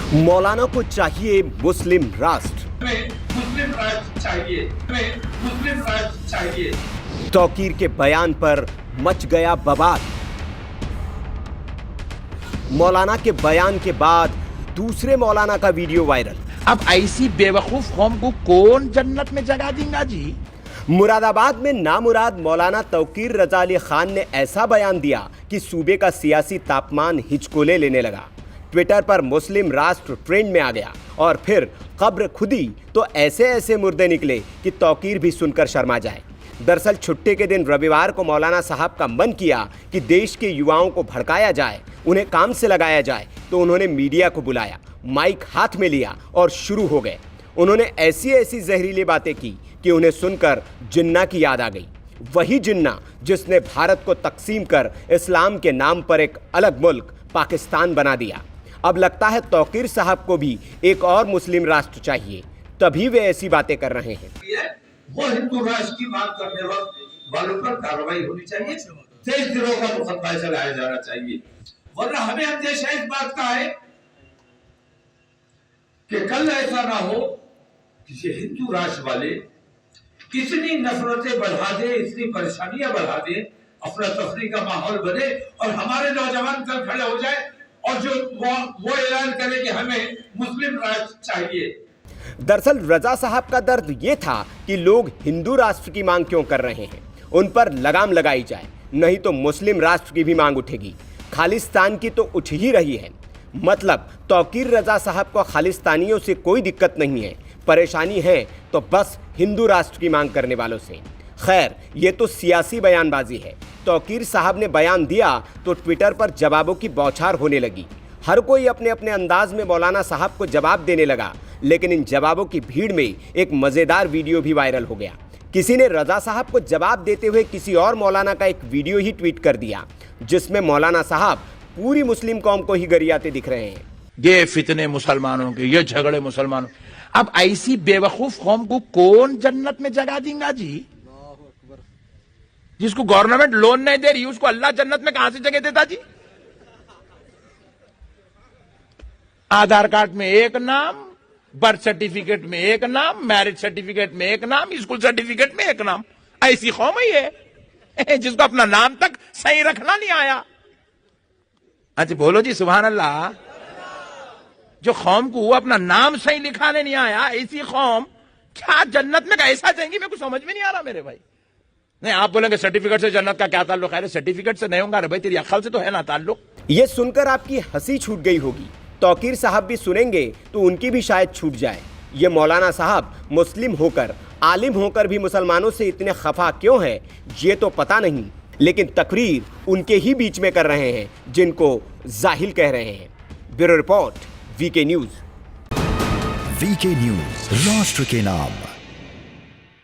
मौलाना को चाहिए मुस्लिम राष्ट्र, हमें मुस्लिम राष्ट्र चाहिए, हमें मुस्लिम राष्ट्र चाहिए। तौकीर के बयान पर मच गया बवाल। मौलाना के बयान के बाद दूसरे मौलाना का वीडियो वायरल। अब ऐसी बेवकूफ कौम को कौन जन्नत में जगह देगा जी। मुरादाबाद में नामुराद मौलाना तौकीर रजा अली खान ने ऐसा बयान दिया कि सूबे का सियासी तापमान हिचकोले लेने लगा। ट्विटर पर मुस्लिम राष्ट्र ट्रेंड में आ गया और फिर कब्र खुदी तो ऐसे ऐसे मुर्दे निकले कि तौकीर भी सुनकर शर्मा जाए। दरअसल छुट्टी के दिन रविवार को मौलाना साहब का मन किया कि देश के युवाओं को भड़काया जाए, उन्हें काम से लगाया जाए, तो उन्होंने मीडिया को बुलाया, माइक हाथ में लिया और शुरू हो गए। उन्होंने ऐसी ऐसी जहरीली बातें की कि उन्हें सुनकर जिन्ना की याद आ गई। वही जिन्ना जिसने भारत को तकसीम कर इस्लाम के नाम पर एक अलग मुल्क पाकिस्तान बना दिया। अब लगता है तौकीर साहब को भी एक और मुस्लिम राष्ट्र चाहिए, तभी वे ऐसी बातें कर रहे हैं। वो हिंदू राष्ट्र की मांग करने वालों पर कार्रवाई होनी चाहिए, देशद्रोह का मुकदमा चलाया जाना चाहिए, वरना हमें अंदेशा इस बात का है कि कल ऐसा ना हो कि ये हिंदू राष्ट्र वाले इतनी नफरतें बढ़ा दे, इतनी परेशानियां बढ़ा दे, अफरा तफरी का माहौल बने और हमारे नौजवान कल खड़े हो जाए और जो वो ऐलान करे कि हमें मुस्लिम राष्ट्र चाहिए। दरअसल रजा साहब का दर्द ये था कि लोग हिंदू राष्ट्र की मांग क्यों कर रहे हैं, उन पर लगाम लगाई जाए, नहीं तो मुस्लिम राष्ट्र की भी मांग उठेगी। खालिस्तान की तो उठ ही रही है। मतलब तौकीर रजा साहब को खालिस्तानियों से कोई दिक्कत नहीं है, परेशानी है तो बस हिंदू राष्ट्र की मांग करने वालों से। खैर, ये तो सियासी बयानबाजी है। तौकीर साहब ने बयान दिया तो ट्विटर पर जवाबों की बौछार होने लगी। हर कोई अपने अपने अंदाज में मौलाना साहब को जवाब देने लगा, लेकिन इन जवाबों की भीड़ में एक मज़ेदार वीडियो भी वायरल हो गया। किसी ने रजा साहब को जवाब देते हुए किसी और मौलाना का एक वीडियो ही ट्वीट कर दिया, जिसमें मौलाना साहब पूरी मुस्लिम कौम को ही गरियाते दिख रहे हैं। ये फितने मुसलमानों के, ये झगड़े मुसलमानों। अब ऐसी बेवकूफ कौम को कौन जन्नत में जगह देगा जी। जिसको गवर्नमेंट लोन नहीं दे रही उसको अल्लाह जन्नत में कहां से जगह देता जी। आधार कार्ड में एक नाम, बर्थ सर्टिफिकेट में एक नाम, मैरिज सर्टिफिकेट में एक नाम, स्कूल सर्टिफिकेट में एक नाम। ऐसी कौम ही है जिसको अपना नाम तक सही रखना नहीं आया। अच्छा बोलो जी सुभान अल्लाह। जो कौम को अपना नाम सही लिखाने नहीं आया, ऐसी कौम क्या जन्नत में कैसा जाएंगी, मेरे को समझ में नहीं आ रहा मेरे भाई। नहीं आप बोलेंगे सर्टिफिकेट से जन्नत का क्या ताल्लुक है। सर्टिफिकेट से नहीं होगा रे भाई, तेरी अक्ल से तो है ना ताल्लुक। ये सुनकर आपकी हंसी छूट गई होगी। तौकीर साहब भी सुनेंगे तो उनकी भी शायद छूट जाए। ये मौलाना साहब मुस्लिम होकर, आलिम होकर भी मुसलमानों से इतने खफा क्यों है ये तो पता नहीं, लेकिन तकरीर उनके ही बीच में कर रहे हैं जिनको जाहिल कह रहे हैं। Bureau report, VK News. VK News, राष्ट्र के नाम।